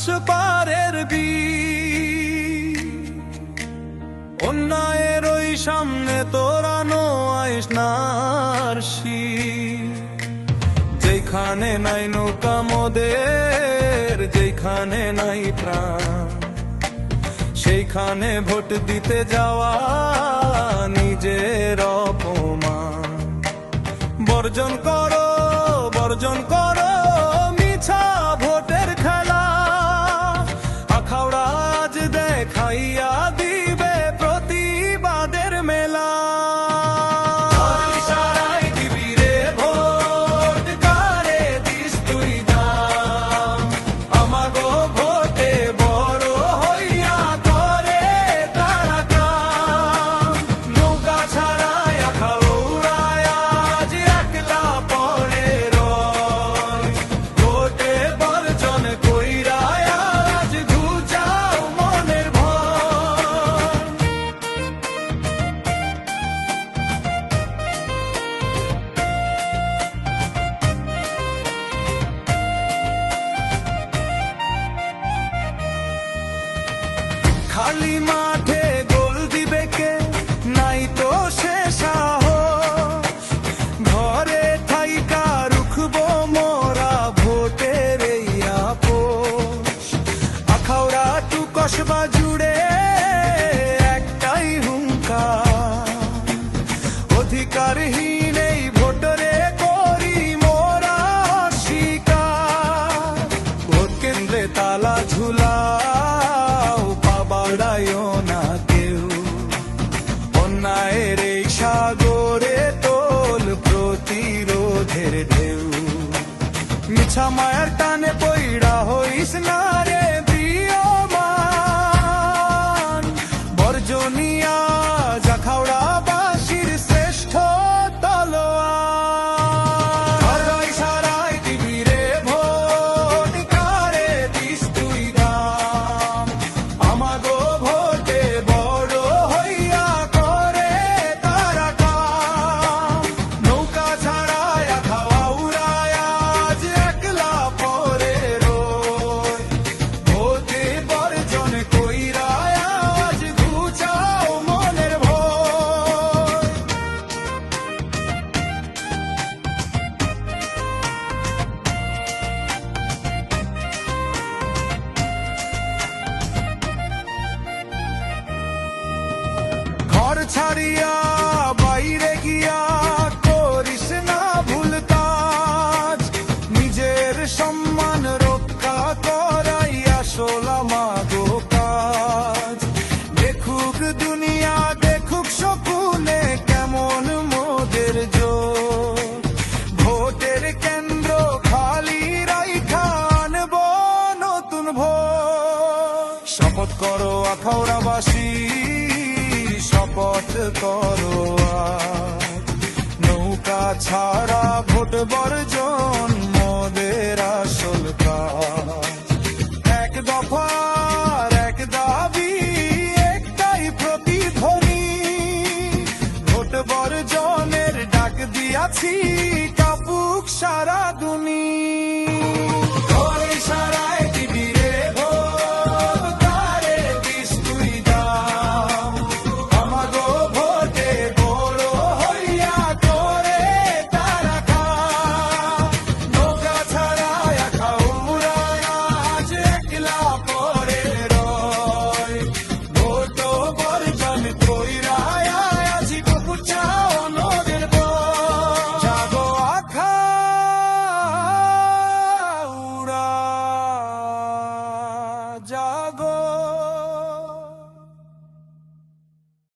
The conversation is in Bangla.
আকাশ পারের বীর। অন্যায়ের ওই সামনে তোরা নো আইস নার শির। যেখানে নাই নৌকা মোদের, যেখানে নাই প্রাণ, সেইখানে ভোট দিতে যাওয়া নিজের অপমান। বর্জন করো, বর্জন করো মিছা ভোটের খেলা। আখাউড়া আজ দেখাইয়া দিবে প্রতিবাদের মেলা। ইশারায় দিবি রে ভোট, কারে দিস তুই দাম। আমাগো ভোটে বড় হইয়া করে তারা কাম। নৌকা ছাড়াই আখাউড়ায় আজ একলা পড়ে রয়। ভোটে বর্জন কইরা আজ ঘুচাও মনের ভয়। খালি মাঠে গোল দিবে কে, নাই তো সে সাহস। ঘরে থাইকা রুখবো মোরা ভোটের এই আপোষ। আখাউড়া টু কসবা জুড়ে একটাই হুঙ্কার। অধিকারহীন এই ভোটরে করি মোরা অস্বীকার। ভোট কেন্দ্রে তালা ঝুলাও, পাবাড়ায়ও না কেউ। অন্যায়ের এই সাগরে তোল প্রতিরোধের ঢেউ। মিছা মায়ার টানে পইড়া হইস না রে প্রিয়মান। বর্জনিয়া আখাউড়া বাসীর শ্রেষ্ঠ তলোয়ার। ইশারায় দিবি রে ভোট, কারে দিস তুই দাম। আমাগো ভোটে বড় হইয়া করে তারা কাম। নৌকা ছাড়ায় আখাউড়ায় আজ একলা পড়ে রয়। ভোটে বর্জন কইরা আজ ঘুচাও মনের ভয়। ঘর ছাড়িয়া বাইরে গিয়া করিস না ভুল কাজ। নিজের সম্মান রক্ষা করাই আসল আমাগো কাজ। দেখুক দুনিয়া, দেখুক শকুনে কেমন মোদের জোর। ভোটের কেন্দ্র খালি রাইখা আনবো নতুন ভোট। শপথ করো আখাউড়াবাসী, শপথ করো আজ। নৌকা ছাড়া ভোট বর্জন মোদের আসল কাজ। এক দফার এক দাবি, একটাই প্রতিধ্বনি। ভোট বর্জনের ডাক দিয়াছি, কাপুক সারা দুনি।